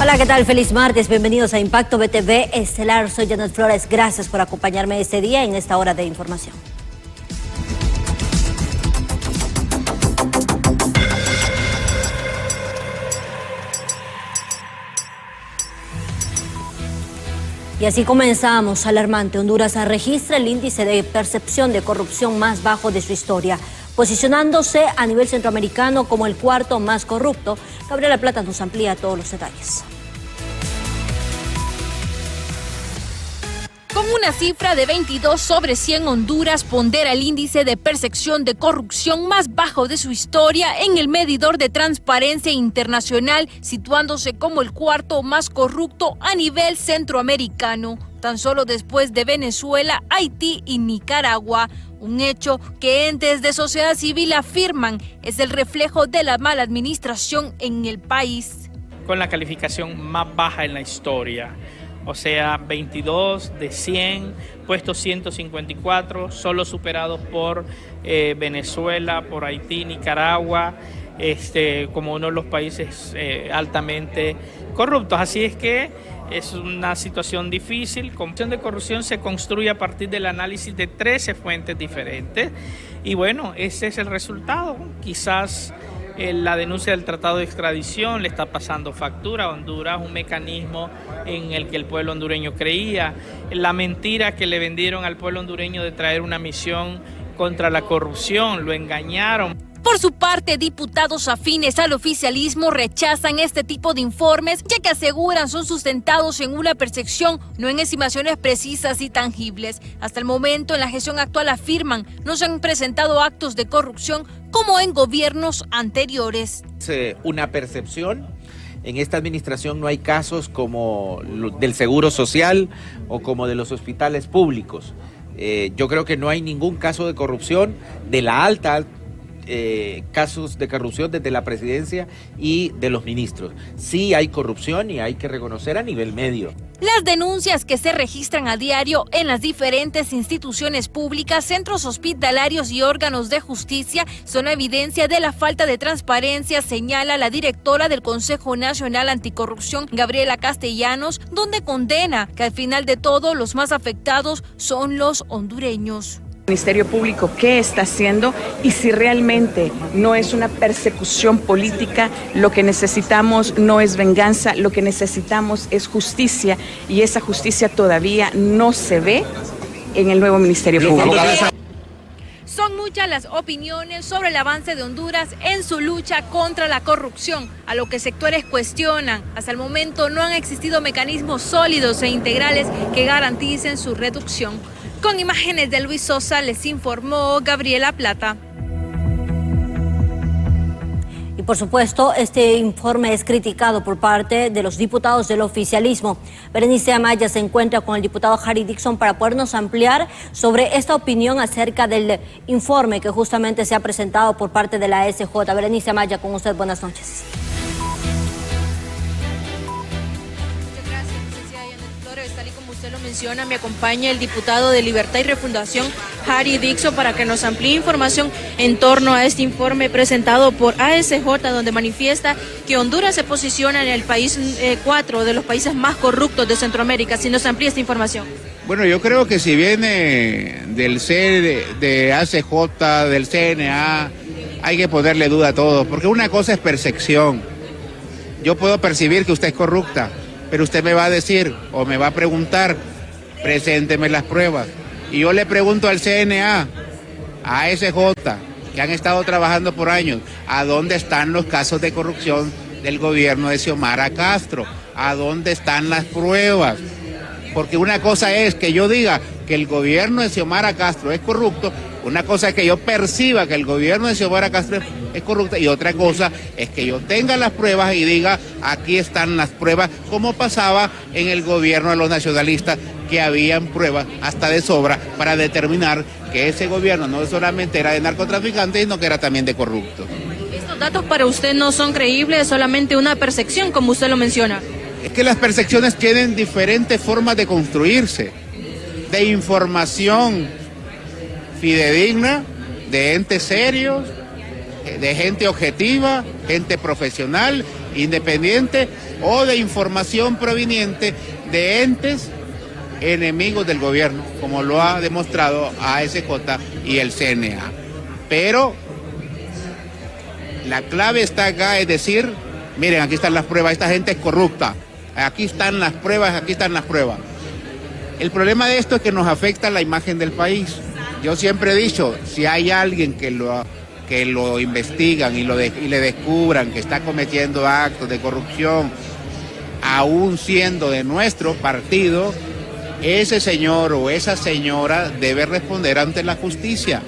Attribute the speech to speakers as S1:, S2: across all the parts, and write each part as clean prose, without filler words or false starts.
S1: Hola, ¿qué tal? Feliz martes, bienvenidos a Impacto BTV Estelar. Soy Janet Flores, gracias por acompañarme este día en esta hora de información. Y así comenzamos. Alarmante. Honduras registra el índice de percepción de corrupción más bajo de su historia, posicionándose a nivel centroamericano como el cuarto más corrupto. Gabriela Plata nos amplía todos los detalles.
S2: Con una cifra de 22 sobre 100, Honduras pondera el índice de percepción de corrupción más bajo de su historia en el medidor de transparencia internacional, situándose como el cuarto más corrupto a nivel centroamericano, tan solo después de Venezuela, Haití y Nicaragua. Un hecho que entes de sociedad civil afirman es el reflejo de la mala administración en el país.
S3: Con la calificación más baja en la historia. O sea, 22 de 100, puestos 154, solo superados por Venezuela, por Haití, Nicaragua, como uno de los países altamente corruptos. Así es que es una situación difícil. La Comisión de Corrupción se construye a partir del análisis de 13 fuentes diferentes. Y bueno, ese es el resultado. Quizás la denuncia del tratado de extradición le está pasando factura a Honduras, un mecanismo en el que el pueblo hondureño creía. La mentira que le vendieron al pueblo hondureño de traer una misión contra la corrupción, lo engañaron.
S2: Por su parte, diputados afines al oficialismo rechazan este tipo de informes, ya que aseguran son sustentados en una percepción, no en estimaciones precisas y tangibles. Hasta el momento, en la gestión actual afirman, no se han presentado actos de corrupción como en gobiernos anteriores.
S4: Es una percepción. En esta administración no hay casos como del Seguro Social o como de los hospitales públicos. Yo creo que no hay ningún caso de corrupción de la alta casos de corrupción desde la presidencia y de los ministros. Sí hay corrupción y hay que reconocer a nivel medio.
S2: Las denuncias que se registran a diario en las diferentes instituciones públicas, centros hospitalarios y órganos de justicia son evidencia de la falta de transparencia, señala la directora del Consejo Nacional Anticorrupción, Gabriela Castellanos, donde condena que al final de todo los más afectados son los hondureños.
S5: Ministerio Público qué está haciendo y si realmente no es una persecución política, lo que necesitamos no es venganza, lo que necesitamos es justicia y esa justicia todavía no se ve en el nuevo Ministerio Público.
S2: Son muchas las opiniones sobre el avance de Honduras en su lucha contra la corrupción, a lo que sectores cuestionan. Hasta el momento no han existido mecanismos sólidos e integrales que garanticen su reducción. Con imágenes de Luis Sosa, les informó Gabriela Plata.
S1: Y por supuesto, este informe es criticado por parte de los diputados del oficialismo. Berenice Amaya se encuentra con el diputado Harry Dixon para podernos ampliar sobre esta opinión acerca del informe que justamente se ha presentado por parte de la SJ. Berenice Amaya, con usted, buenas noches.
S2: Tal y como usted lo menciona, me acompaña el diputado de Libertad y Refundación, Harry Dixon, para que nos amplíe información en torno a este informe presentado por ASJ, donde manifiesta que Honduras se posiciona en el país 4 de los países más corruptos de Centroamérica. Si nos amplía esta información.
S6: Bueno, yo creo que si viene del de ASJ, del CNA, hay que ponerle duda a todo, porque una cosa es percepción. Yo puedo percibir que usted es corrupta, pero usted me va a decir o me va a preguntar, presénteme las pruebas. Y yo le pregunto al CNA, a ASJ, que han estado trabajando por años, ¿a dónde están los casos de corrupción del gobierno de Xiomara Castro? ¿A dónde están las pruebas? Porque una cosa es que yo diga que el gobierno de Xiomara Castro es corrupto, una cosa es que yo perciba que el gobierno de Xiomara Castro es corrupto y otra cosa es que yo tenga las pruebas y diga, aquí están las pruebas, como pasaba en el gobierno de los nacionalistas, que habían pruebas hasta de sobra para determinar que ese gobierno no solamente era de narcotraficantes, sino que era también de corruptos.
S2: ¿Estos datos para usted no son creíbles, solamente una percepción, como usted lo menciona?
S6: Es que las percepciones tienen diferentes formas de construirse, de información fidedigna, de entes serios, de gente objetiva, gente profesional, independiente o de información proveniente de entes enemigos del gobierno, como lo ha demostrado ASJ y el CNA. Pero la clave está acá, es decir, miren, aquí están las pruebas, esta gente es corrupta, aquí están las pruebas, aquí están las pruebas. El problema de esto es que nos afecta la imagen del país. Yo siempre he dicho, si hay alguien que lo investigan y le descubran que está cometiendo actos de corrupción, aún siendo de nuestro partido, ese señor o esa señora debe responder ante la justicia.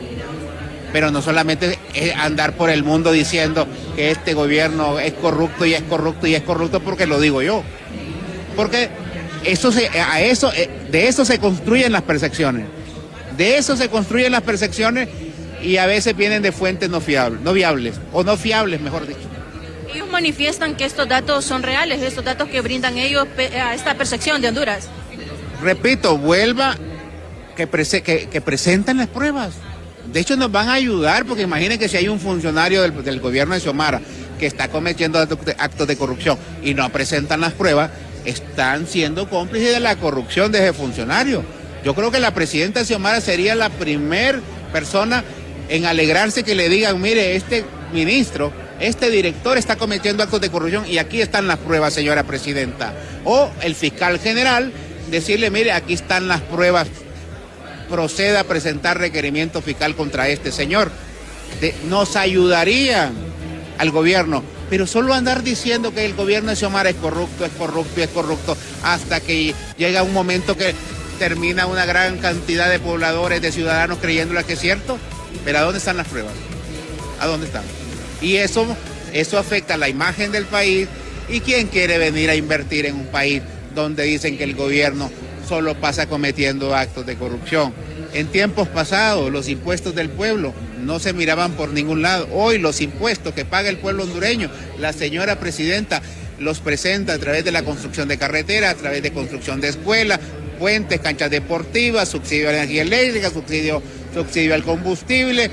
S6: Pero no solamente es andar por el mundo diciendo que este gobierno es corrupto y es corrupto y es corrupto porque lo digo yo. Porque de eso se construyen las percepciones. De eso se construyen las percepciones y a veces vienen de fuentes no viables, mejor dicho.
S7: Ellos manifiestan que estos datos son reales, estos datos que brindan ellos a esta percepción de Honduras.
S6: Repito, que presenten las pruebas. De hecho, nos van a ayudar, porque imaginen que si hay un funcionario del gobierno de Xiomara que está cometiendo actos de corrupción y no presentan las pruebas, están siendo cómplices de la corrupción de ese funcionario. Yo creo que la presidenta Xiomara sería la primer persona en alegrarse que le digan, mire, este ministro, este director está cometiendo actos de corrupción y aquí están las pruebas, señora presidenta. O el fiscal general decirle, mire, aquí están las pruebas, proceda a presentar requerimiento fiscal contra este señor. Nos ayudarían al gobierno, pero solo andar diciendo que el gobierno de Xiomara es corrupto, hasta que llega un momento que termina una gran cantidad de pobladores, de ciudadanos creyéndole que es cierto. Pero ¿a dónde están las pruebas? ¿A dónde están? Y eso afecta la imagen del país. ¿Y quién quiere venir a invertir en un país donde dicen que el gobierno solo pasa cometiendo actos de corrupción? En tiempos pasados, los impuestos del pueblo no se miraban por ningún lado. Hoy los impuestos que paga el pueblo hondureño, la señora presidenta los presenta a través de la construcción de carreteras, a través de construcción de escuelas, puentes, canchas deportivas, subsidio a la energía eléctrica, subsidio al combustible,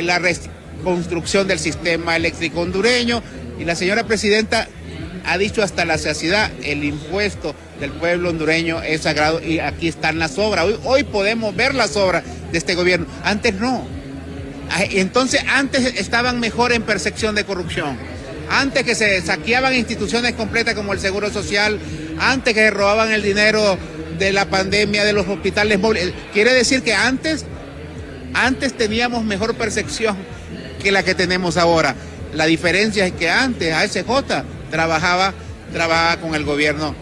S6: la reconstrucción del sistema eléctrico hondureño. Y la señora presidenta ha dicho hasta la saciedad, el impuesto del pueblo hondureño es sagrado y aquí están las obras. Hoy podemos ver las obras de este gobierno, antes no. Entonces antes estaban mejor en percepción de corrupción, antes que se saqueaban instituciones completas como el Seguro Social, antes que se robaban el dinero de la pandemia de los hospitales móviles. Quiere decir que antes teníamos mejor percepción que la que tenemos ahora. La diferencia es que antes ASJ trabajaba con el gobierno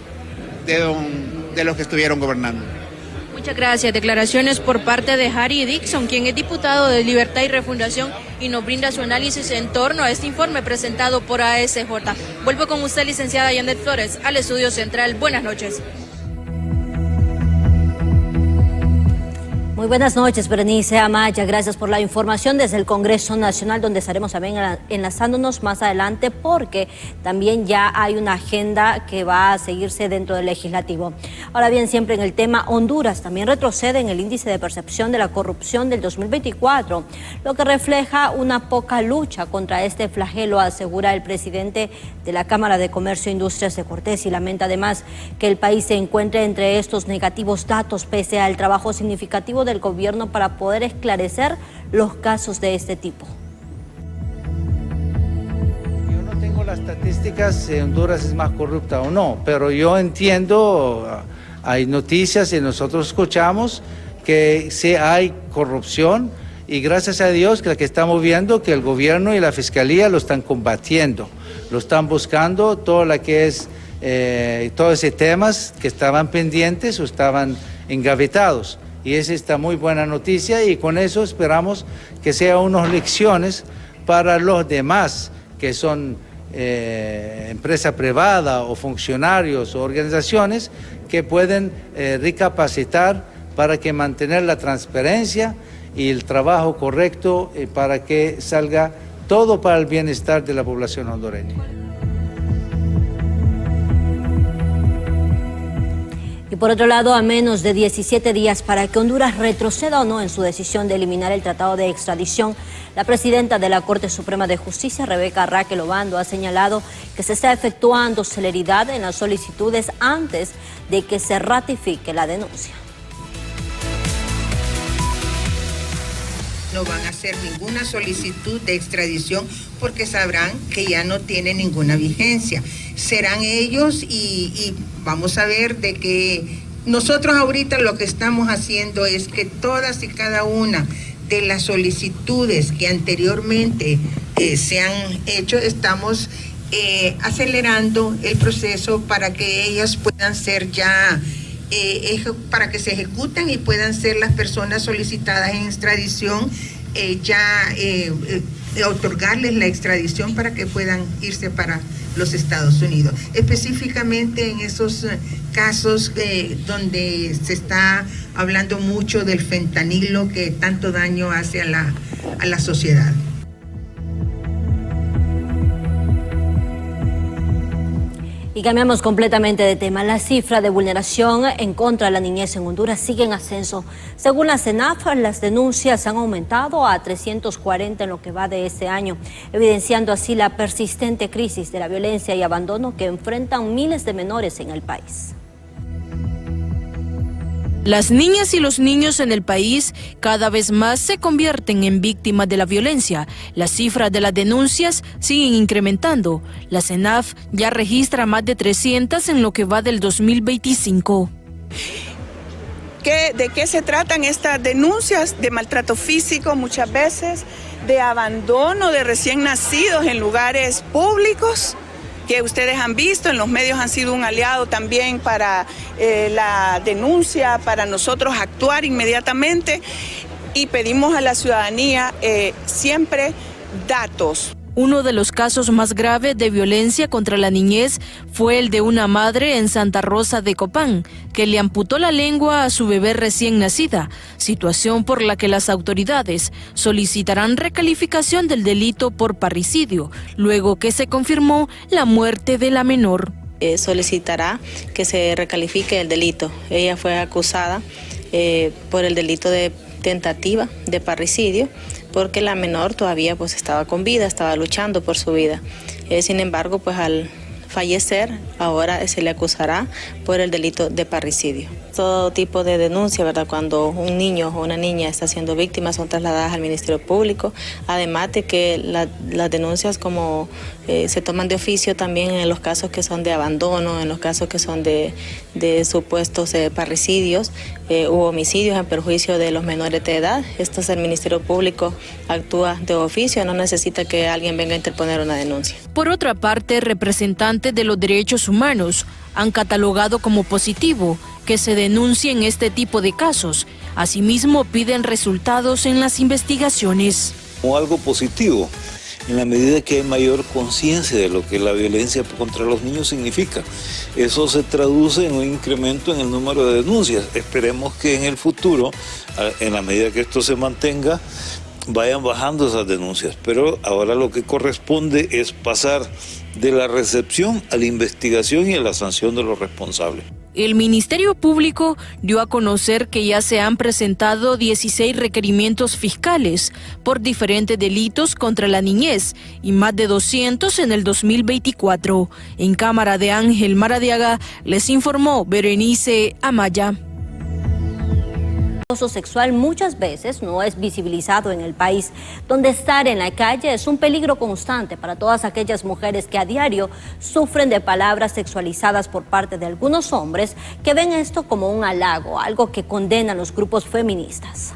S6: de los que estuvieron gobernando.
S7: Muchas gracias. Declaraciones por parte de Harry Dixon, quien es diputado de Libertad y Refundación y nos brinda su análisis en torno a este informe presentado por ASJ. Vuelvo con usted, licenciada Janet Flores, al estudio central. Buenas noches.
S1: Muy buenas noches, Berenice Amaya. Gracias por la información desde el Congreso Nacional, donde estaremos también enlazándonos más adelante, porque también ya hay una agenda que va a seguirse dentro del legislativo. Ahora bien, siempre en el tema, Honduras también retrocede en el índice de percepción de la corrupción del 2024, lo que refleja una poca lucha contra este flagelo, asegura el presidente de la Cámara de Comercio e Industrias de Cortés, y lamenta además que el país se encuentre entre estos negativos datos, pese al trabajo significativo del gobierno para poder esclarecer los casos de este tipo.
S8: Yo no tengo las estadísticas si Honduras es más corrupta o no, pero yo entiendo, hay noticias y nosotros escuchamos que sí hay corrupción, y gracias a Dios que estamos viendo que el gobierno y la fiscalía lo están combatiendo, lo están buscando, todo lo que es todos esos temas que estaban pendientes o estaban engavetados. Y esa está muy buena noticia, y con eso esperamos que sea unas lecciones para los demás que son empresa privada o funcionarios o organizaciones que pueden recapacitar para que mantener la transparencia y el trabajo correcto para que salga todo para el bienestar de la población hondureña.
S1: Y por otro lado, a menos de 17 días para que Honduras retroceda o no en su decisión de eliminar el tratado de extradición, la presidenta de la Corte Suprema de Justicia, Rebeca Raquel Obando, ha señalado que se está efectuando celeridad en las solicitudes antes de que se ratifique la denuncia.
S9: No van a hacer ninguna solicitud de extradición porque sabrán que ya no tiene ninguna vigencia. Serán ellos y vamos a ver de que nosotros ahorita lo que estamos haciendo es que todas y cada una de las solicitudes que anteriormente se han hecho, estamos acelerando el proceso para que ellas puedan ser ya para que se ejecuten y puedan ser las personas solicitadas en extradición, otorgarles la extradición para que puedan irse para los Estados Unidos. Específicamente en esos casos donde se está hablando mucho del fentanilo que tanto daño hace a la sociedad.
S1: Y cambiamos completamente de tema. La cifra de vulneración en contra de la niñez en Honduras sigue en ascenso. Según la CENAF, las denuncias han aumentado a 340 en lo que va de este año, evidenciando así la persistente crisis de la violencia y abandono que enfrentan miles de menores en el país.
S2: Las niñas y los niños en el país cada vez más se convierten en víctimas de la violencia. Las cifras de las denuncias siguen incrementando. La CENAF ya registra más de 300 en lo que va del 2025.
S10: ¿De qué se tratan estas denuncias? De maltrato físico muchas veces, de abandono de recién nacidos en lugares públicos, que ustedes han visto, en los medios han sido un aliado también para la denuncia, para nosotros actuar inmediatamente, y pedimos a la ciudadanía siempre datos.
S2: Uno de los casos más graves de violencia contra la niñez fue el de una madre en Santa Rosa de Copán, que le amputó la lengua a su bebé recién nacida, situación por la que las autoridades solicitarán recalificación del delito por parricidio, luego que se confirmó la muerte de la menor.
S11: Solicitará que se recalifique el delito. Ella fue acusada por el delito de tentativa de parricidio, porque la menor todavía pues estaba con vida, estaba luchando por su vida. Sin embargo, pues al fallecer, ahora se le acusará por el delito de parricidio. Todo tipo de denuncia, ¿verdad? Cuando un niño o una niña está siendo víctima, son trasladadas al Ministerio Público, además de que las denuncias como se toman de oficio también en los casos que son de abandono, en los casos que son de supuestos parricidios u homicidios en perjuicio de los menores de edad. El Ministerio Público actúa de oficio, no necesita que alguien venga a interponer una denuncia.
S2: Por otra parte, representantes de los derechos humanos han catalogado como positivo que se denuncien este tipo de casos. Asimismo, piden resultados en las investigaciones.
S12: Como algo positivo, en la medida que hay mayor conciencia de lo que la violencia contra los niños significa. Eso se traduce en un incremento en el número de denuncias. Esperemos que en el futuro, en la medida que esto se mantenga, vayan bajando esas denuncias. Pero ahora lo que corresponde es pasar de la recepción a la investigación y a la sanción de los responsables.
S2: El Ministerio Público dio a conocer que ya se han presentado 16 requerimientos fiscales por diferentes delitos contra la niñez y más de 200 en el 2024. En cámara de Ángel Maradiaga les informó Berenice Amaya.
S1: El acoso sexual muchas veces no es visibilizado en el país, donde estar en la calle es un peligro constante para todas aquellas mujeres que a diario sufren de palabras sexualizadas por parte de algunos hombres que ven esto como un halago, algo que condenan los grupos feministas.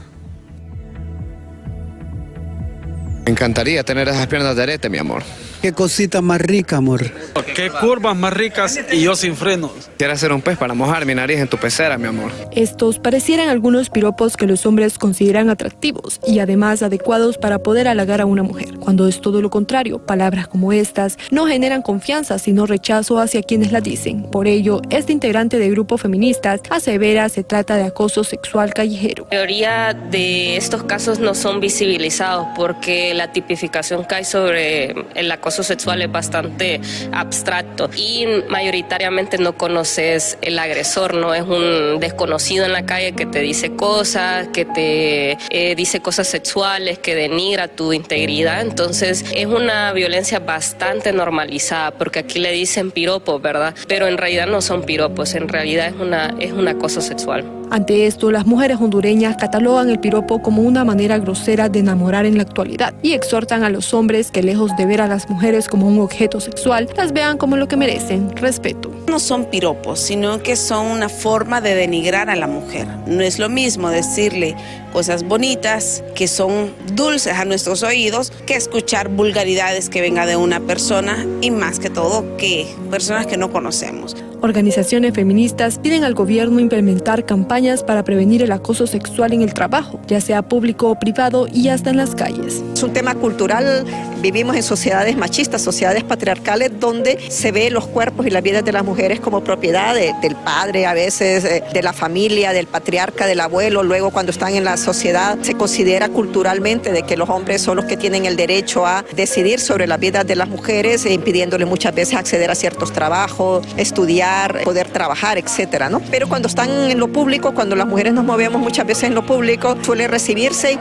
S13: Me encantaría tener esas piernas de arete, mi amor.
S14: Qué cosita más rica, amor.
S15: Qué curvas más ricas y yo sin frenos.
S13: Quisiera ser un pez para mojar mi nariz en tu pecera, mi amor.
S16: Estos parecieran algunos piropos que los hombres consideran atractivos y además adecuados para poder halagar a una mujer, cuando es todo lo contrario. Palabras como estas no generan confianza, sino rechazo hacia quienes las dicen. Por ello, este integrante del grupo feministas asevera se trata de acoso sexual callejero.
S17: La mayoría de estos casos no son visibilizados porque la tipificación cae sobre el acoso acoso sexual es bastante abstracto y mayoritariamente no conoces el agresor, no es un desconocido en la calle que te dice cosas, que te dice cosas sexuales, que denigra tu integridad. Entonces es una violencia bastante normalizada, porque aquí le dicen piropos, ¿verdad? Pero en realidad no son piropos, en realidad es un acoso sexual.
S16: Ante esto, las mujeres hondureñas catalogan el piropo como una manera grosera de enamorar en la actualidad y exhortan a los hombres que, lejos de ver a las mujeres como un objeto sexual, las vean como lo que merecen, respeto.
S18: No son piropos, sino que son una forma de denigrar a la mujer. No es lo mismo decirle cosas bonitas que son dulces a nuestros oídos que escuchar vulgaridades que venga de una persona, y más que todo que personas que no conocemos.
S16: Organizaciones feministas piden al gobierno implementar campañas para prevenir el acoso sexual en el trabajo, ya sea público o privado, y hasta en las calles.
S19: Es un tema cultural. Vivimos en sociedades machistas, sociedades patriarcales, donde se ve los cuerpos y las vidas de las mujeres como propiedad del padre, a veces de la familia, del patriarca, del abuelo. Luego, cuando están en la sociedad, se considera culturalmente de que los hombres son los que tienen el derecho a decidir sobre las vidas de las mujeres, impidiéndole muchas veces acceder a ciertos trabajos, estudiar, poder trabajar, etcétera, ¿no? Pero cuando están en lo público, cuando las mujeres nos movemos muchas veces en lo público, suele recibirse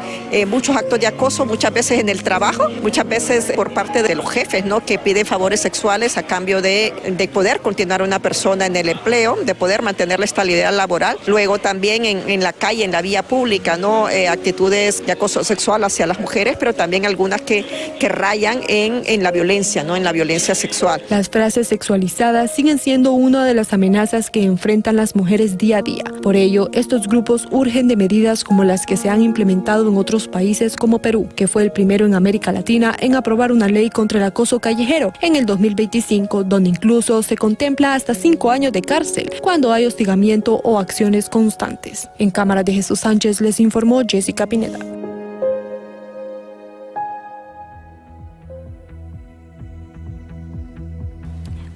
S19: muchos actos de acoso, muchas veces en el trabajo, muchas veces por parte de los jefes, ¿no? Que piden favores sexuales a cambio de poder continuar una persona en el empleo, de poder mantener la estabilidad laboral. Luego también en la calle, en la vía pública, ¿no? Actitudes de acoso sexual hacia las mujeres, pero también algunas que rayan en la violencia, ¿no? En la violencia sexual.
S16: Las frases sexualizadas siguen siendo una de las amenazas que enfrentan las mujeres día a día. Por ello, estos grupos urgen de medidas como las que se han implementado en otros países como Perú, que fue el primero en América Latina en aprobar una ley contra el acoso callejero en el 2025, donde incluso se contempla hasta 5 años de cárcel cuando hay hostigamiento o acciones constantes. En Cámara de Jesús Sánchez les informó Jessica Pineda.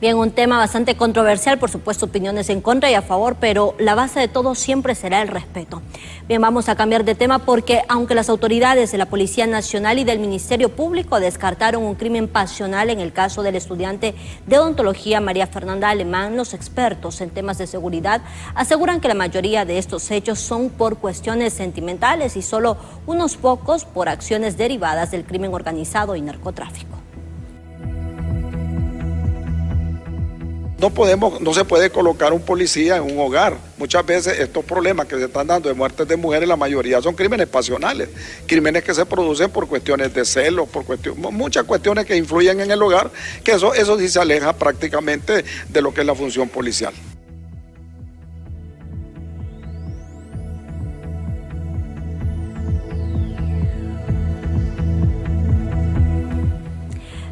S1: Bien, un tema bastante controversial, por supuesto opiniones en contra y a favor, pero la base de todo siempre será el respeto. Bien, vamos a cambiar de tema porque aunque las autoridades de la Policía Nacional y del Ministerio Público descartaron un crimen pasional en el caso del estudiante de odontología María Fernanda Alemán, los expertos en temas de seguridad aseguran que la mayoría de estos hechos son por cuestiones sentimentales y solo unos pocos por acciones derivadas del crimen organizado y narcotráfico.
S20: No se puede colocar un policía en un hogar. Muchas veces estos problemas que se están dando de muertes de mujeres, la mayoría son crímenes pasionales, crímenes que se producen por cuestiones de celos, muchas cuestiones que influyen en el hogar, que eso sí se aleja prácticamente de lo que es la función policial.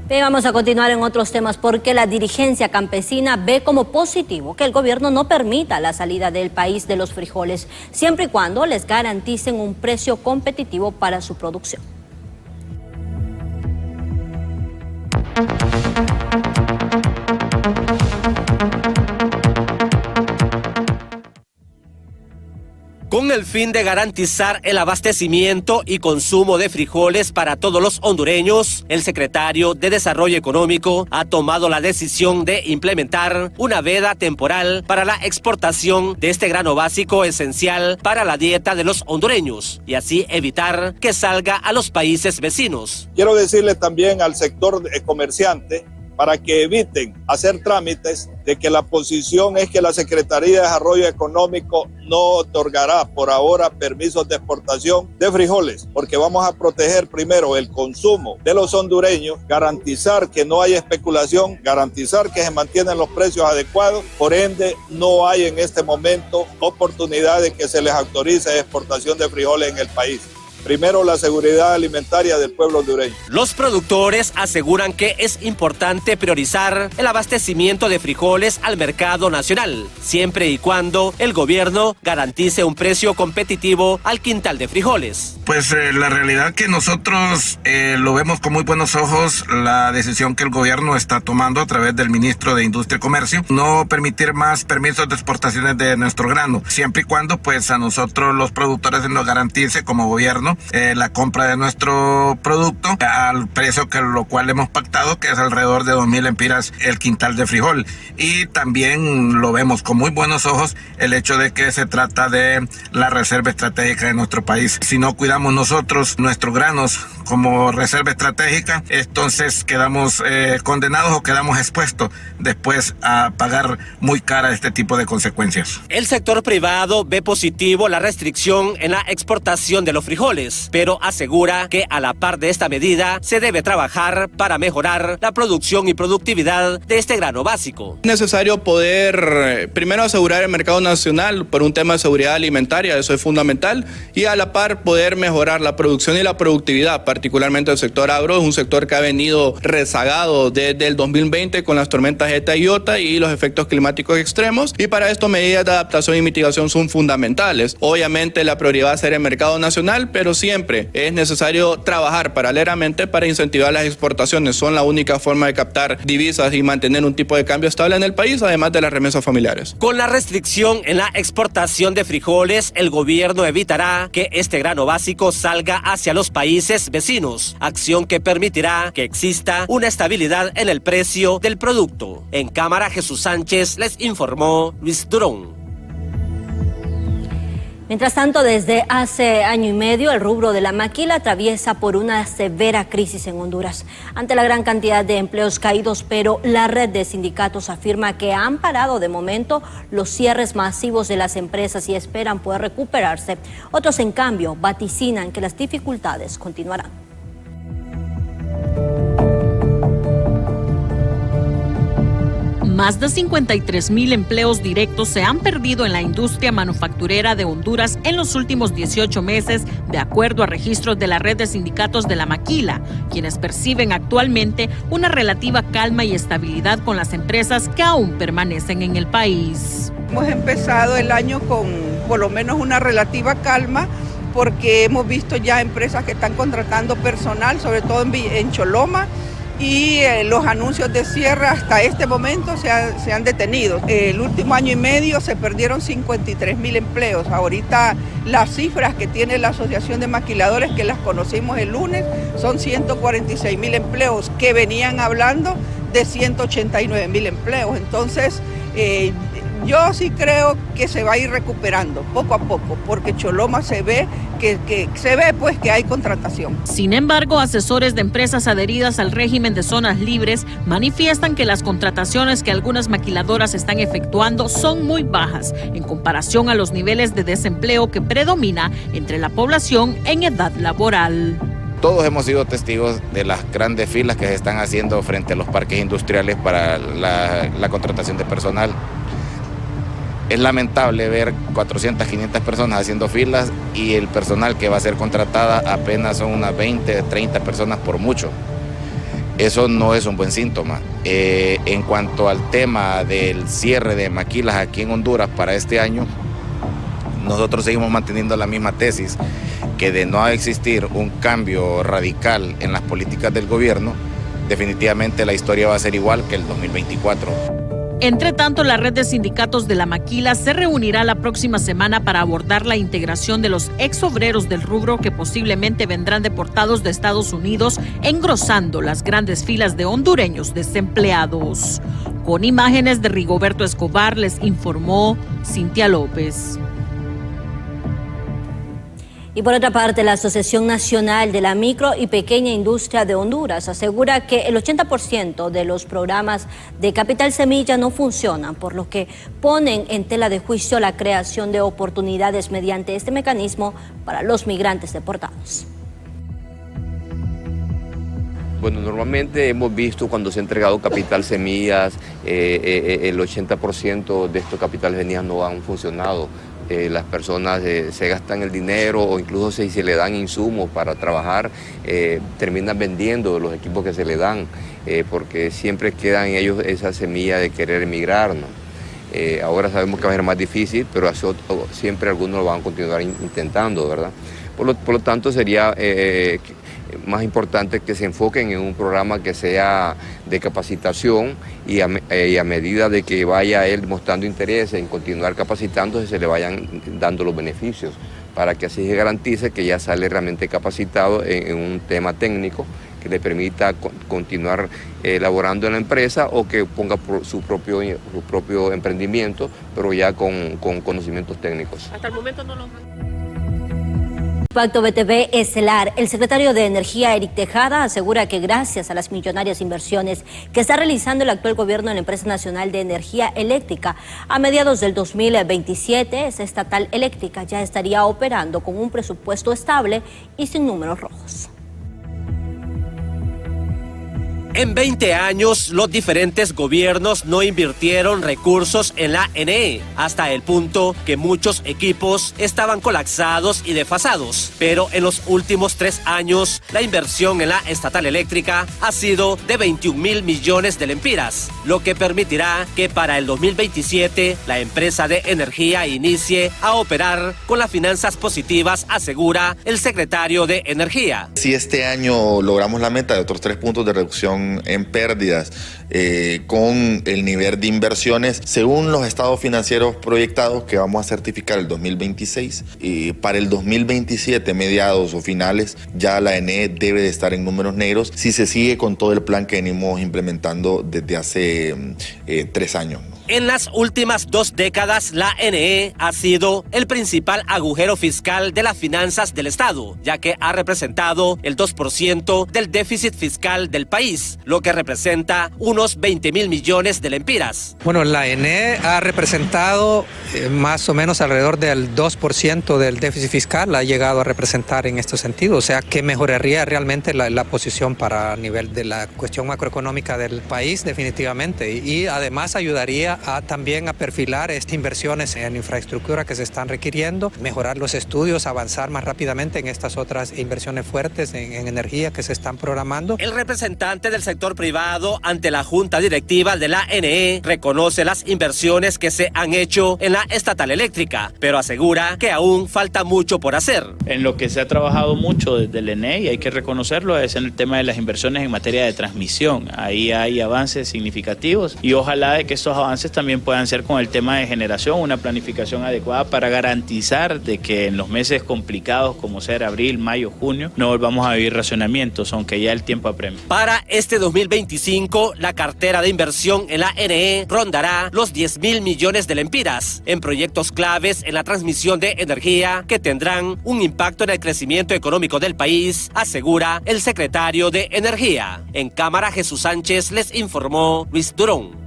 S1: Bien, vamos a continuar en otros temas porque la dirigencia campesina ve como positivo que el gobierno no permita la salida del país de los frijoles, siempre y cuando les garanticen un precio competitivo para su producción.
S21: Con el fin de garantizar el abastecimiento y consumo de frijoles para todos los hondureños, el secretario de Desarrollo Económico ha tomado la decisión de implementar una veda temporal para la exportación de este grano básico esencial para la dieta de los hondureños y así evitar que salga a los países vecinos.
S22: Quiero decirle también al sector comerciante para que eviten hacer trámites, de que la posición es que la Secretaría de Desarrollo Económico no otorgará por ahora permisos de exportación de frijoles, porque vamos a proteger primero el consumo de los hondureños, garantizar que no haya especulación, garantizar que se mantienen los precios adecuados, por ende no hay en este momento oportunidad de que se les autorice exportación de frijoles en el país. Primero, la seguridad alimentaria del pueblo hondureño.
S21: Los productores aseguran que es importante priorizar el abastecimiento de frijoles al mercado nacional, siempre y cuando el gobierno garantice un precio competitivo al quintal de frijoles.
S23: Pues la realidad que nosotros lo vemos con muy buenos ojos, la decisión que el gobierno está tomando a través del ministro de Industria y Comercio, no permitir más permisos de exportaciones de nuestro grano, siempre y cuando pues a nosotros los productores se nos garantice como gobierno gobierno la compra de nuestro producto al precio que lo cual hemos pactado, que es alrededor de 2.000 lempiras el quintal de frijol. Y también lo vemos con muy buenos ojos el hecho de que se trata de la reserva estratégica de nuestro país. Si no cuidamos nosotros nuestros granos como reserva estratégica, entonces quedamos condenados o quedamos expuestos después a pagar muy cara este tipo de consecuencias.
S21: El sector privado ve positivo la restricción en la exportación de los frijoles, pero asegura que a la par de esta medida se debe trabajar para mejorar la producción y productividad de este grano básico.
S3: Es necesario poder primero asegurar el mercado nacional por un tema de seguridad alimentaria, eso es fundamental, y a la par poder mejorar la producción y la productividad, particularmente el sector agro. Es un sector que ha venido rezagado desde el 2020 con las tormentas ETA y IOTA y los efectos climáticos extremos, y para esto medidas de adaptación y mitigación son fundamentales. Obviamente la prioridad va a ser el mercado nacional, pero siempre es necesario trabajar paralelamente para incentivar las exportaciones. Son la única forma de captar divisas y mantener un tipo de cambio estable en el país, además de las remesas familiares.
S21: Con la restricción en la exportación de frijoles, el gobierno evitará que este grano básico salga hacia los países vecinos, acción que permitirá que exista una estabilidad en el precio del producto. En cámara, Jesús Sánchez les informó Luis Durón.
S1: Mientras tanto, desde hace año y medio, el rubro de la maquila atraviesa por una severa crisis en Honduras. Ante la gran cantidad de empleos caídos, pero la red de sindicatos afirma que han parado de momento los cierres masivos de las empresas y esperan poder recuperarse. Otros, en cambio, vaticinan que las dificultades continuarán.
S4: Más de 53,000 empleos directos se han perdido en la industria manufacturera de Honduras en los últimos 18 meses, de acuerdo a registros de la red de sindicatos de la maquila, quienes perciben actualmente una relativa calma y estabilidad con las empresas que aún permanecen en el país.
S5: Hemos empezado el año con por lo menos una relativa calma, porque hemos visto ya empresas que están contratando personal, sobre todo en Choloma, y los anuncios de cierre hasta este momento se han detenido. El último año y medio se perdieron 53,000 empleos. Ahorita las cifras que tiene la Asociación de Maquiladores, que las conocimos el lunes, son 146,000 empleos, que venían hablando de 189,000 empleos. Entonces, yo sí creo que se va a ir recuperando poco a poco, porque Choloma se ve que hay contratación.
S4: Sin embargo, asesores de empresas adheridas al régimen de zonas libres manifiestan que las contrataciones que algunas maquiladoras están efectuando son muy bajas en comparación a los niveles de desempleo que predomina entre la población en edad laboral.
S24: Todos hemos sido testigos de las grandes filas que se están haciendo frente a los parques industriales para la contratación de personal. Es lamentable ver 400, 500 personas haciendo filas y el personal que va a ser contratada apenas son unas 20, 30 personas por mucho. Eso no es un buen síntoma. En cuanto al tema del cierre de maquilas aquí en Honduras para este año, nosotros seguimos manteniendo la misma tesis, que de no existir un cambio radical en las políticas del gobierno, definitivamente la historia va a ser igual que el 2024.
S4: Entre tanto, la red de sindicatos de la maquila se reunirá la próxima semana para abordar la integración de los exobreros del rubro que posiblemente vendrán deportados de Estados Unidos, engrosando las grandes filas de hondureños desempleados. Con imágenes de Rigoberto Escobar, les informó Cintia López.
S1: Y por otra parte, la Asociación Nacional de la Micro y Pequeña Industria de Honduras asegura que el 80% de los programas de Capital Semilla no funcionan, por lo que ponen en tela de juicio la creación de oportunidades mediante este mecanismo para los migrantes deportados.
S25: Bueno, normalmente hemos visto cuando se ha entregado Capital Semillas, el 80% de estos capitales semillas no han funcionado. Las personas se gastan el dinero o incluso si se le dan insumos para trabajar, terminan vendiendo los equipos que se le dan, porque siempre queda en ellos esa semilla de querer emigrar, ¿no? Ahora sabemos que va a ser más difícil, pero siempre algunos lo van a continuar intentando, ¿verdad? Por lo tanto, sería más importante que se enfoquen en un programa que sea de capacitación y a medida de que vaya él mostrando interés en continuar capacitándose, se le vayan dando los beneficios. para que así se garantice que ya sale realmente capacitado en un tema técnico que le permita continuar elaborando en la empresa o que ponga su propio emprendimiento, pero ya con conocimientos técnicos.
S4: Hasta el momento no lo...
S1: Impacto BTV Estelar. El secretario de Energía, Eric Tejada, asegura que gracias a las millonarias inversiones que está realizando el actual gobierno en la Empresa Nacional de Energía Eléctrica, a mediados del 2027, esa estatal eléctrica ya estaría operando con un presupuesto estable y sin números rojos.
S21: En 20 años, los diferentes gobiernos no invirtieron recursos en la ENE, hasta el punto que muchos equipos estaban colapsados y desfasados. Pero en los últimos 3 años, la inversión en la estatal eléctrica ha sido de 21.000 millones de lempiras, lo que permitirá que para el 2027 la empresa de energía inicie a operar con las finanzas positivas, asegura el secretario de Energía.
S6: Si este año logramos la meta de otros 3 puntos de reducción en pérdidas con el nivel de inversiones, según los estados financieros proyectados que vamos a certificar el 2026, para el 2027, mediados o finales, ya la ENE debe de estar en números negros si se sigue con todo el plan que venimos implementando desde hace 3 años.
S21: En las últimas 2 décadas, la ENE ha sido el principal agujero fiscal de las finanzas del Estado, ya que ha representado el 2% del déficit fiscal del país, lo que representa unos 20.000 millones de lempiras.
S7: Bueno, la ENE ha representado más o menos alrededor del 2% del déficit fiscal, ha llegado a representar en este sentido, o sea que mejoraría realmente la posición para nivel de la cuestión macroeconómica del país definitivamente, y además ayudaría también a perfilar estas inversiones en infraestructura que se están requiriendo, mejorar los estudios, avanzar más rápidamente en estas otras inversiones fuertes en energía que se están programando.
S21: El representante del sector privado ante la Junta Directiva de la ENE reconoce las inversiones que se han hecho en la estatal eléctrica, pero asegura que aún falta mucho por hacer.
S8: En lo que se ha trabajado mucho desde el ENE, y hay que reconocerlo, es en el tema de las inversiones en materia de transmisión. Ahí hay avances significativos y ojalá de que estos avances también puedan ser con el tema de generación, una planificación adecuada para garantizar de que en los meses complicados como ser abril, mayo, junio, no volvamos a vivir racionamientos, aunque ya el tiempo apremia.
S21: Para este 2025, la cartera de inversión en la ENE rondará los 10.000 millones de lempiras en proyectos claves en la transmisión de energía que tendrán un impacto en el crecimiento económico del país, asegura el secretario de Energía. En cámara, Jesús Sánchez les informó Luis Durón.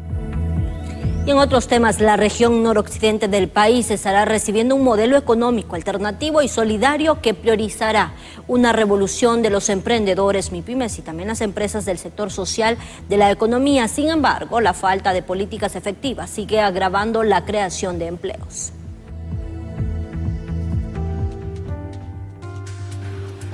S1: Y en otros temas, la región noroccidente del país estará recibiendo un modelo económico alternativo y solidario que priorizará una revolución de los emprendedores, MIPYMES y también las empresas del sector social de la economía. Sin embargo, la falta de políticas efectivas sigue agravando la creación de empleos.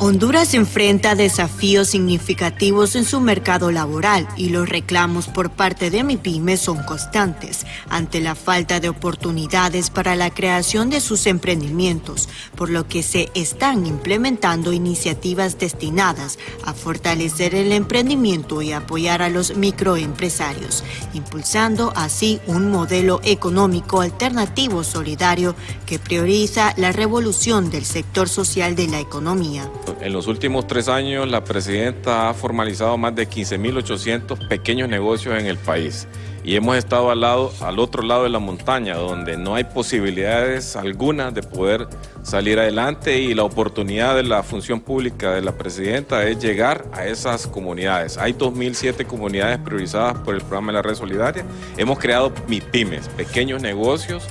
S9: Honduras enfrenta desafíos significativos en su mercado laboral y los reclamos por parte de MIPYMES son constantes ante la falta de oportunidades para la creación de sus emprendimientos, por lo que se están implementando iniciativas destinadas a fortalecer el emprendimiento y apoyar a los microempresarios, impulsando así un modelo económico alternativo solidario que prioriza la revolución del sector social de la economía.
S10: En los últimos 3 años, la presidenta ha formalizado más de 15.800 pequeños negocios en el país. Y hemos estado al otro lado de la montaña, donde no hay posibilidades algunas de poder salir adelante, y la oportunidad de la función pública de la presidenta es llegar a esas comunidades. Hay 2.007 comunidades priorizadas por el programa de la Red Solidaria. Hemos creado MIPYMES, pequeños negocios,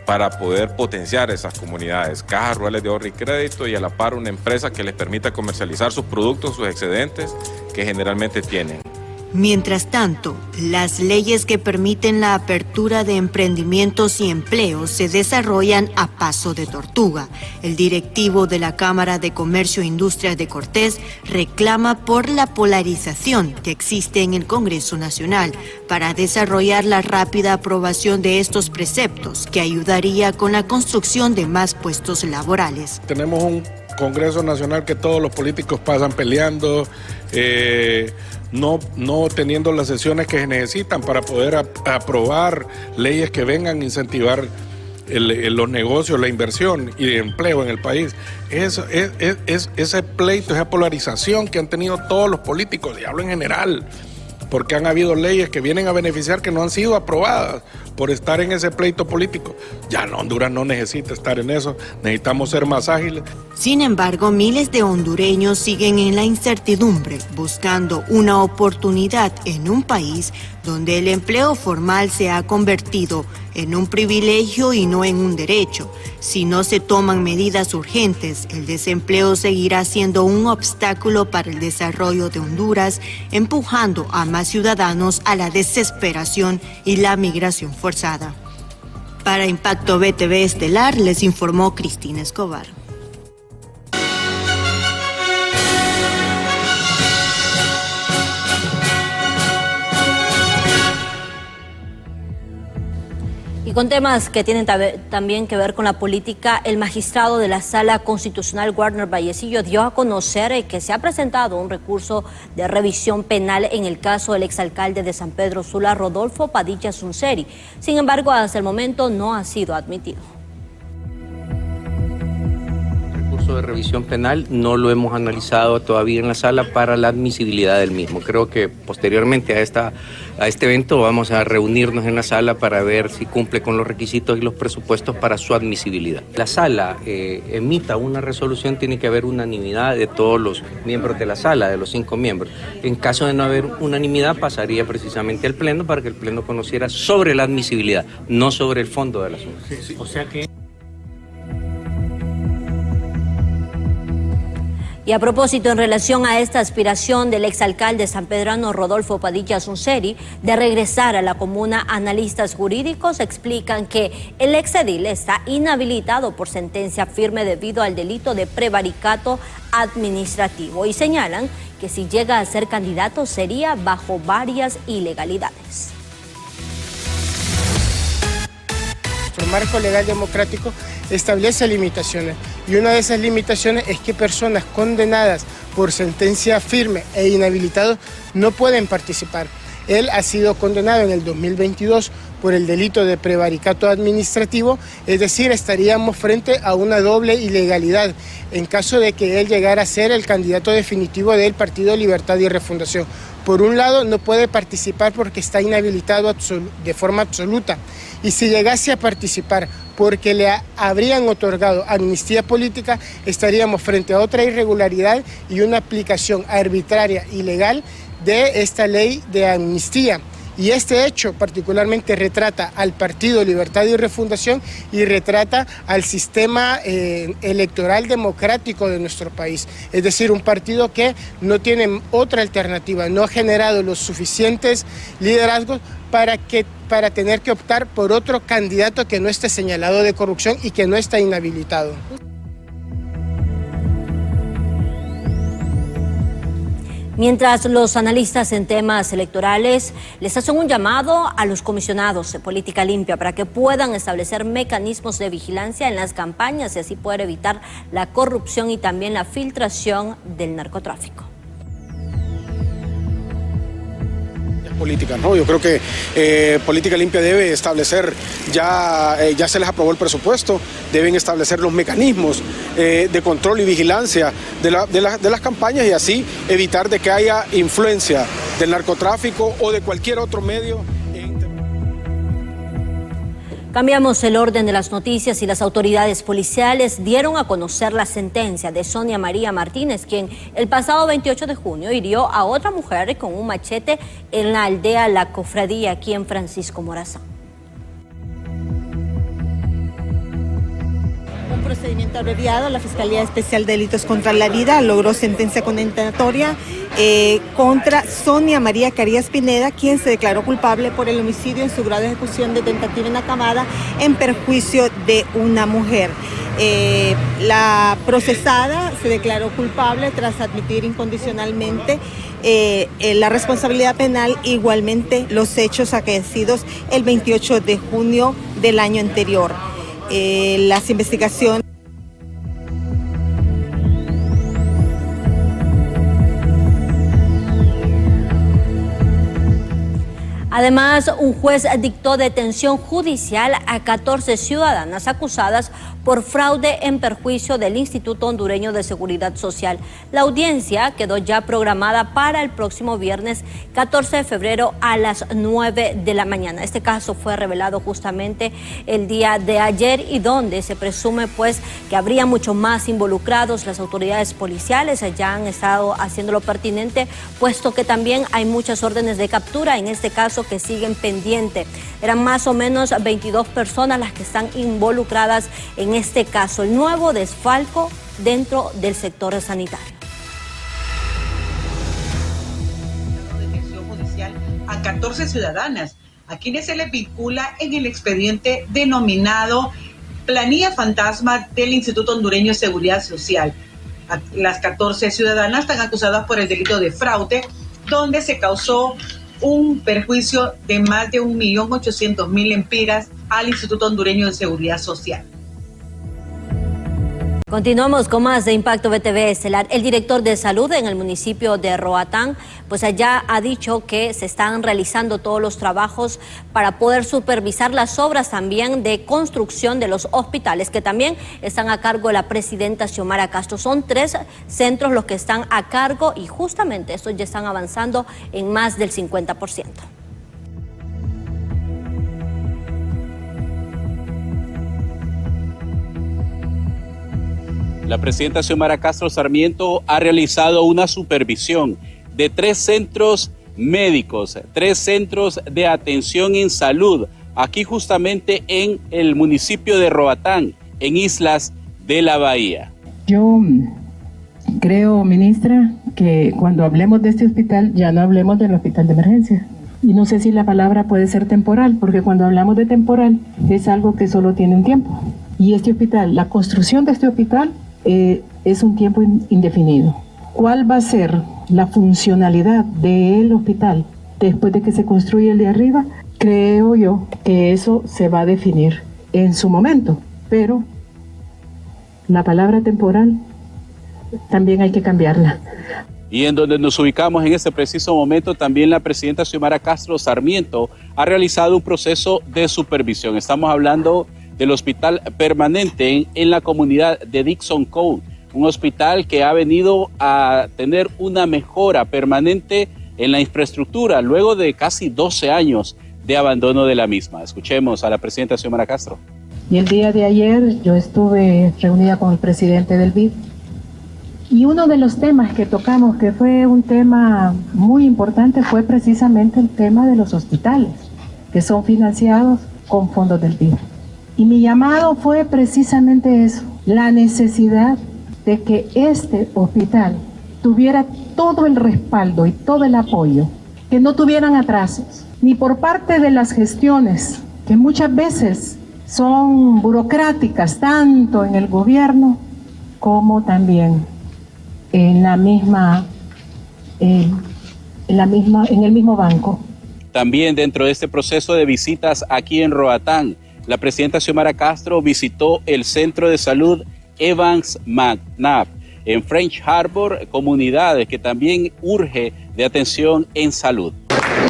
S10: para poder potenciar esas comunidades, cajas rurales de ahorro y crédito, y a la par una empresa que les permita comercializar sus productos, sus excedentes que generalmente tienen.
S9: Mientras tanto, las leyes que permiten la apertura de emprendimientos y empleos se desarrollan a paso de tortuga. El directivo de la Cámara de Comercio e Industria de Cortés reclama por la polarización que existe en el Congreso Nacional para desarrollar la rápida aprobación de estos preceptos que ayudaría con la construcción de más puestos laborales.
S26: Tenemos un Congreso Nacional que todos los políticos pasan peleando, no teniendo las sesiones que se necesitan para poder aprobar leyes que vengan a incentivar los negocios, la inversión y el empleo en el país. Ese pleito, esa polarización que han tenido todos los políticos, y hablo en general, porque han habido leyes que vienen a beneficiar que no han sido aprobadas por estar en ese pleito político. Ya Honduras no necesita estar en eso, necesitamos ser más ágiles.
S9: Sin embargo, miles de hondureños siguen en la incertidumbre, buscando una oportunidad en un país donde el empleo formal se ha convertido en un privilegio y no en un derecho. Si no se toman medidas urgentes, el desempleo seguirá siendo un obstáculo para el desarrollo de Honduras, empujando a más ciudadanos a la desesperación y la migración forzada. Para Impacto BTV Estelar, les informó Cristina Escobar.
S1: Y con temas que tienen también que ver con la política, el magistrado de la Sala Constitucional, Warner Vallecillo, dio a conocer que se ha presentado un recurso de revisión penal en el caso del exalcalde de San Pedro Sula, Rodolfo Padilla Sunseri. Sin embargo, hasta el momento no ha sido admitido.
S2: De revisión penal no lo hemos analizado todavía en la sala para la admisibilidad del mismo. Creo que posteriormente a este evento vamos a reunirnos en la sala para ver si cumple con los requisitos y los presupuestos para su admisibilidad. La sala emita una resolución, tiene que haber unanimidad de todos los miembros de la sala, de los 5 miembros. En caso de no haber unanimidad, pasaría precisamente al Pleno para que el Pleno conociera sobre la admisibilidad, no sobre el fondo del asunto.
S11: Sí. O sea que...
S1: Y a propósito, en relación a esta aspiración del exalcalde sanpedrano Rodolfo Padilla Sunseri de regresar a la comuna, analistas jurídicos explican que el exedil está inhabilitado por sentencia firme debido al delito de prevaricato administrativo y señalan que si llega a ser candidato sería bajo varias ilegalidades.
S12: Nuestro marco legal democrático establece limitaciones y una de esas limitaciones es que personas condenadas por sentencia firme e inhabilitados no pueden participar. Él ha sido condenado en el 2022 por el delito de prevaricato administrativo, es decir, estaríamos frente a una doble ilegalidad en caso de que él llegara a ser el candidato definitivo del Partido Libertad y Refundación. Por un lado, no puede participar porque está inhabilitado de forma absoluta, y si llegase a participar porque le habrían otorgado amnistía política, estaríamos frente a otra irregularidad y una aplicación arbitraria ilegal de esta ley de amnistía. Y este hecho particularmente retrata al Partido Libertad y Refundación y retrata al sistema electoral democrático de nuestro país. Es decir, un partido que no tiene otra alternativa, no ha generado los suficientes liderazgos para tener que optar por otro candidato que no esté señalado de corrupción y que no está inhabilitado.
S1: Mientras los analistas en temas electorales les hacen un llamado a los comisionados de política limpia para que puedan establecer mecanismos de vigilancia en las campañas y así poder evitar la corrupción y también la filtración del narcotráfico.
S26: Política, ¿no? Yo creo que Política Limpia debe establecer, ya se les aprobó el presupuesto, deben establecer los mecanismos de control y vigilancia de las campañas y así evitar de que haya influencia del narcotráfico o de cualquier otro medio.
S1: Cambiamos el orden de las noticias y las autoridades policiales dieron a conocer la sentencia de Sonia María Martínez, quien el pasado 28 de junio hirió a otra mujer con un machete en la aldea La Cofradía, aquí en Francisco Morazán.
S13: Un procedimiento abreviado, la Fiscalía Especial de Delitos contra la Vida logró sentencia condenatoria contra Sonia María Carías Pineda, quien se declaró culpable por el homicidio en su grado de ejecución de tentativa inacabada en perjuicio de una mujer. La procesada se declaró culpable tras admitir incondicionalmente la responsabilidad penal, igualmente los hechos acaecidos el 28 de junio del año anterior. Las investigaciones.
S1: Además, un juez dictó detención judicial a 14 ciudadanas acusadas por fraude en perjuicio del Instituto Hondureño de Seguridad Social. La audiencia quedó ya programada para el próximo viernes 14 de febrero a las 9 de la mañana. Este caso fue revelado justamente el día de ayer y donde se presume pues que habría mucho más involucrados. Las autoridades policiales ya han estado haciendo lo pertinente, puesto que también hay muchas órdenes de captura en este caso que siguen pendientes. Eran más o menos 22 personas las que están involucradas en este caso, el nuevo desfalco dentro del sector sanitario.
S11: Detención judicial a 14 ciudadanas, a quienes se les vincula en el expediente denominado Planilla Fantasma del Instituto Hondureño de Seguridad Social. Las 14 ciudadanas están acusadas por el delito de fraude, donde se causó un perjuicio de más de 1.800.000 lempiras al Instituto Hondureño de Seguridad Social.
S1: Continuamos con más de Impacto BTV Estelar. El director de salud en el municipio de Roatán, pues allá ha dicho que se están realizando todos los trabajos para poder supervisar las obras también de construcción de los hospitales, que también están a cargo de la presidenta Xiomara Castro. Son 3 centros los que están a cargo y justamente estos ya están avanzando en más del 50%.
S14: La presidenta Xiomara Castro Sarmiento ha realizado una supervisión de 3 centros médicos, 3 centros de atención en salud, aquí justamente en el municipio de Roatán, en Islas de la Bahía.
S15: Yo creo, ministra, que cuando hablemos de este hospital, ya no hablemos del hospital de emergencia. Y no sé si la palabra puede ser temporal, porque cuando hablamos de temporal es algo que solo tiene un tiempo. Y este hospital, la construcción de este hospital, es un tiempo indefinido. ¿Cuál va a ser la funcionalidad del hospital después de que se construya el de arriba? Creo yo que eso se va a definir en su momento, pero la palabra temporal también hay que cambiarla.
S14: Y en donde nos ubicamos en este preciso momento, también la presidenta Xiomara Castro Sarmiento ha realizado un proceso de supervisión. Estamos hablando del hospital permanente en la comunidad de Dixon Cove, un hospital que ha venido a tener una mejora permanente en la infraestructura luego de casi 12 años de abandono de la misma. Escuchemos a la presidenta Xiomara Castro.
S15: Y el día de ayer yo estuve reunida con el presidente del BID y uno de los temas que tocamos, que fue un tema muy importante, fue precisamente el tema de los hospitales, que son financiados con fondos del BID. Y mi llamado fue precisamente eso, la necesidad de que este hospital tuviera todo el respaldo y todo el apoyo, que no tuvieran atrasos, ni por parte de las gestiones, que muchas veces son burocráticas, tanto en el gobierno como también en el mismo banco.
S14: También dentro de este proceso de visitas aquí en Roatán, la presidenta Xiomara Castro visitó el Centro de Salud Evans McNabb en French Harbor, comunidades que también urge de atención en salud.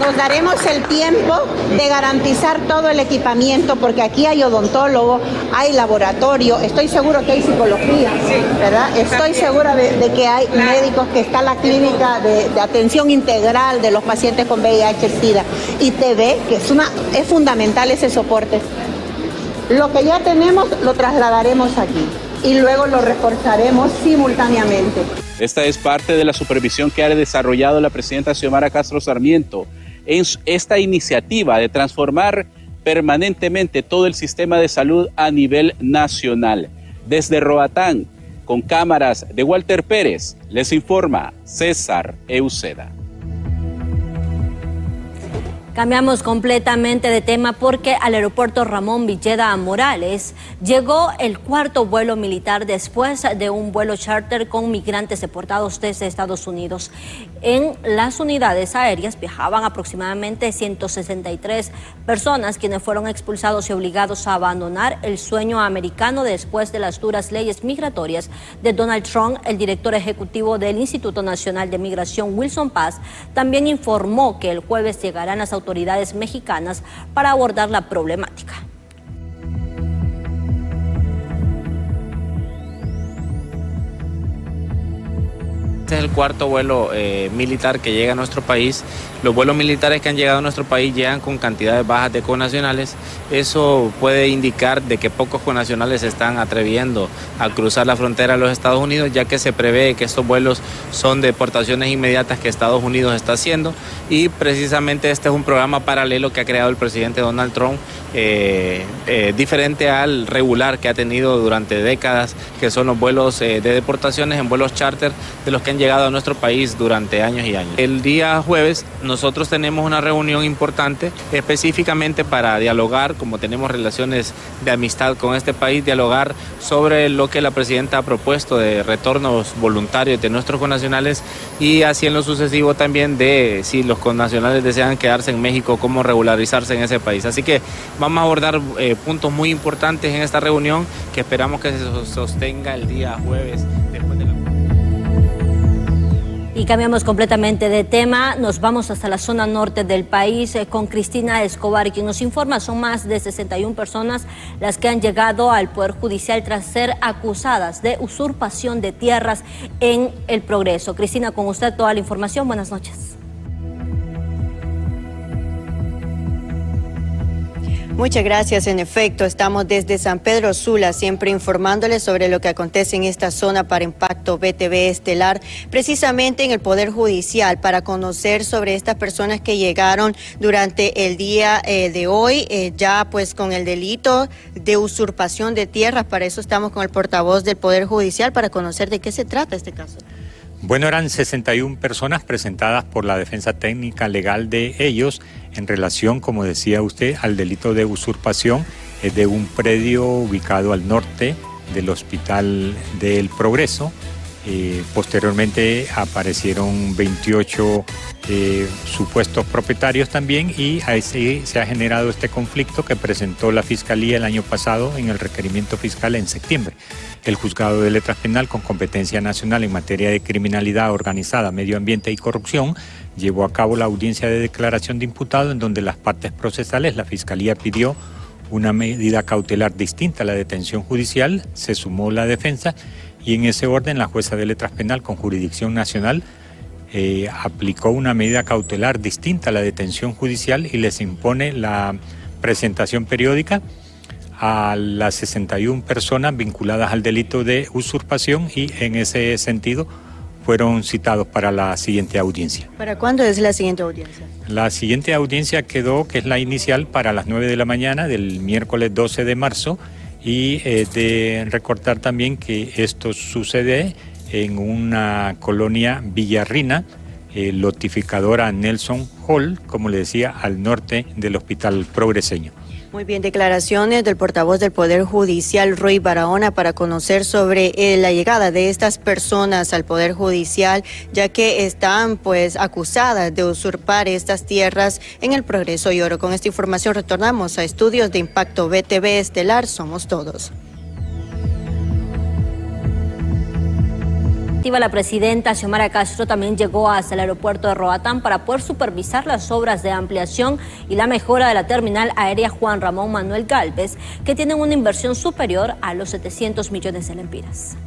S17: Nos daremos el tiempo de garantizar todo el equipamiento, porque aquí hay odontólogo, hay laboratorio, estoy seguro que hay psicología, ¿verdad? Estoy segura de que hay médicos, que está la clínica de atención integral de los pacientes con VIH-Sida y TB, que es fundamental ese soporte. Lo que ya tenemos lo trasladaremos aquí y luego lo reforzaremos simultáneamente.
S14: Esta es parte de la supervisión que ha desarrollado la presidenta Xiomara Castro Sarmiento en esta iniciativa de transformar permanentemente todo el sistema de salud a nivel nacional. Desde Roatán, con cámaras de Walter Pérez, les informa César Euseda.
S1: Cambiamos completamente de tema porque al aeropuerto Ramón Villeda Morales llegó el 4º vuelo militar después de un vuelo charter con migrantes deportados desde Estados Unidos. En las unidades aéreas viajaban aproximadamente 163 personas, quienes fueron expulsados y obligados a abandonar el sueño americano después de las duras leyes migratorias de Donald Trump. El director ejecutivo del Instituto Nacional de Migración, Wilson Paz, también informó que el jueves llegarán las autoridades autoridades mexicanas para abordar la problemática.
S16: Este es el cuarto vuelo militar que llega a nuestro país. Los vuelos militares que han llegado a nuestro país llegan con cantidades bajas de connacionales. Eso puede indicar de que pocos connacionales se están atreviendo a cruzar la frontera a los Estados Unidos, ya que se prevé que estos vuelos son deportaciones inmediatas que Estados Unidos está haciendo. Y precisamente este es un programa paralelo que ha creado el presidente Donald Trump, diferente al regular que ha tenido durante décadas, que son los vuelos de deportaciones en vuelos charter de los que han llegado a nuestro país durante años y años. El día jueves nosotros tenemos una reunión importante específicamente para dialogar, como tenemos relaciones de amistad con este país, dialogar sobre lo que la presidenta ha propuesto de retornos voluntarios de nuestros connacionales y así en lo sucesivo también de si los connacionales desean quedarse en México, cómo regularizarse en ese país. Así que vamos a abordar puntos muy importantes en esta reunión que esperamos que se sostenga el día jueves después de la...
S1: Y cambiamos completamente de tema, nos vamos hasta la zona norte del país con Cristina Escobar, quien nos informa, son más de 61 personas las que han llegado al Poder Judicial tras ser acusadas de usurpación de tierras en El Progreso. Cristina, con usted toda la información, buenas noches.
S9: Muchas gracias. En efecto, estamos desde San Pedro Sula, siempre informándoles sobre lo que acontece en esta zona para Impacto BTV Estelar, precisamente en el Poder Judicial, para conocer sobre estas personas que llegaron durante el día de hoy, ya pues con el delito de usurpación de tierras. Para eso estamos con el portavoz del Poder Judicial para conocer de qué se trata este caso.
S18: Bueno, eran 61 personas presentadas por la defensa técnica legal de ellos en relación, como decía usted, al delito de usurpación de un predio ubicado al norte del Hospital del Progreso. Posteriormente aparecieron 28 supuestos propietarios también y así se ha generado este conflicto que presentó la Fiscalía el año pasado en el requerimiento fiscal en septiembre. El Juzgado de Letras Penal con competencia nacional en materia de criminalidad organizada, medio ambiente y corrupción llevó a cabo la audiencia de declaración de imputado en donde las partes procesales, la Fiscalía pidió una medida cautelar distinta a la detención judicial, se sumó la defensa y en ese orden la jueza de Letras Penal con jurisdicción nacional aplicó una medida cautelar distinta a la detención judicial y les impone la presentación periódica a las 61 personas vinculadas al delito de usurpación y en ese sentido fueron citados para la siguiente audiencia.
S9: ¿Para cuándo es la siguiente audiencia?
S18: La siguiente audiencia quedó, que es la inicial, para las 9 de la mañana del miércoles 12 de marzo y de recordar también que esto sucede en una colonia Villarrina, lotificadora Nelson Hall, como le decía, al norte del Hospital Progreseño.
S9: Muy bien, declaraciones del portavoz del Poder Judicial, Roy Barahona, para conocer sobre la llegada de estas personas al Poder Judicial, ya que están pues acusadas de usurpar estas tierras en El Progreso y Oro. Con esta información retornamos a estudios de Impacto BTV Estelar, Somos Todos.
S1: La presidenta Xiomara Castro también llegó hasta el aeropuerto de Roatán para poder supervisar las obras de ampliación y la mejora de la terminal aérea Juan Ramón Manuel Gálvez, que tienen una inversión superior a los 700 millones de lempiras.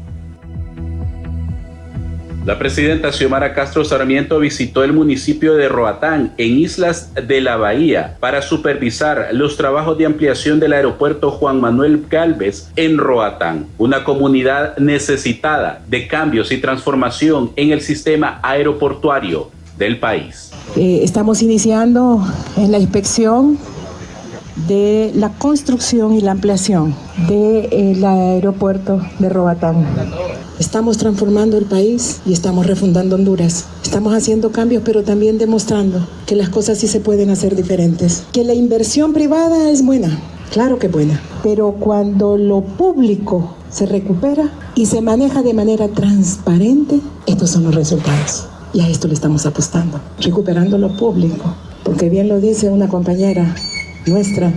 S14: La presidenta Xiomara Castro Sarmiento visitó el municipio de Roatán, en Islas de la Bahía, para supervisar los trabajos de ampliación del aeropuerto Juan Manuel Gálvez en Roatán, una comunidad necesitada de cambios y transformación en el sistema aeroportuario del país.
S19: Estamos iniciando en la inspección de la construcción y la ampliación del aeropuerto de Roatán. Estamos transformando el país y estamos refundando Honduras. Estamos haciendo cambios, pero también demostrando que las cosas sí se pueden hacer diferentes. Que la inversión privada es buena, claro que es buena, pero cuando lo público se recupera y se maneja de manera transparente, estos son los resultados. Y a esto le estamos apostando, recuperando lo público, porque bien lo dice una compañera nuestra,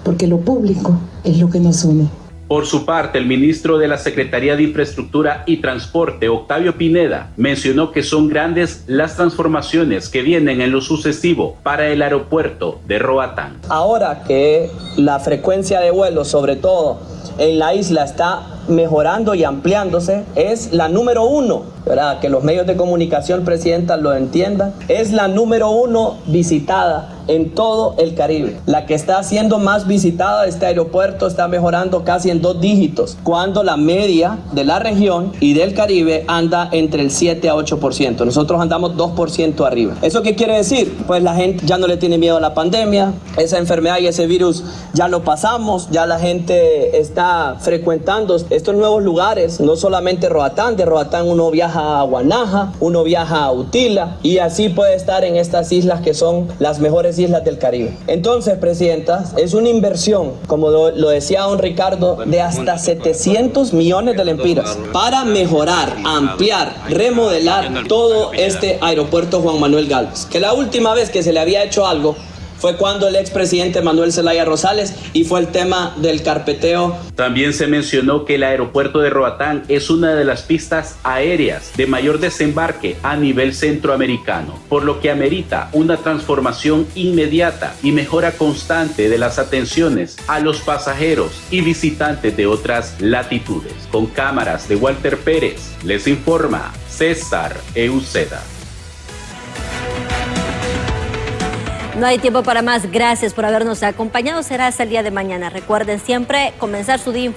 S19: porque lo público es lo que nos une.
S14: Por su parte, el ministro de la Secretaría de Infraestructura y Transporte, Octavio Pineda, mencionó que son grandes las transformaciones que vienen en lo sucesivo para el aeropuerto de Roatán.
S3: Ahora que la frecuencia de vuelos, sobre todo en la isla, está mejorando y ampliándose, es la número 1, ¿verdad? Que los medios de comunicación, Presidenta, lo entiendan, es la número 1 visitada en todo el Caribe. La que está siendo más visitada, este aeropuerto está mejorando casi en 2 dígitos, cuando la media de la región y del Caribe anda entre el 7 a 8%. Nosotros andamos 2% arriba. ¿Eso qué quiere decir? Pues la gente ya no le tiene miedo a la pandemia, esa enfermedad y ese virus ya lo pasamos, ya la gente está frecuentando estos nuevos lugares, no solamente Roatán, de Roatán uno viaja a Guanaja, uno viaja a Utila y así puede estar en estas islas que son las mejores islas del Caribe. Entonces, Presidenta, es una inversión, como lo decía don Ricardo, de hasta 700 millones de lempiras para mejorar, ampliar, remodelar todo este aeropuerto Juan Manuel Gálvez. Que la última vez que se le había hecho algo fue cuando el expresidente Manuel Zelaya Rosales y fue el tema del carpeteo.
S14: También se mencionó que el aeropuerto de Roatán es una de las pistas aéreas de mayor desembarque a nivel centroamericano, por lo que amerita una transformación inmediata y mejora constante de las atenciones a los pasajeros y visitantes de otras latitudes. Con cámaras de Walter Pérez, les informa César Euceda.
S1: No hay tiempo para más. Gracias por habernos acompañado. Será hasta el día de mañana. Recuerden siempre comenzar su día informado.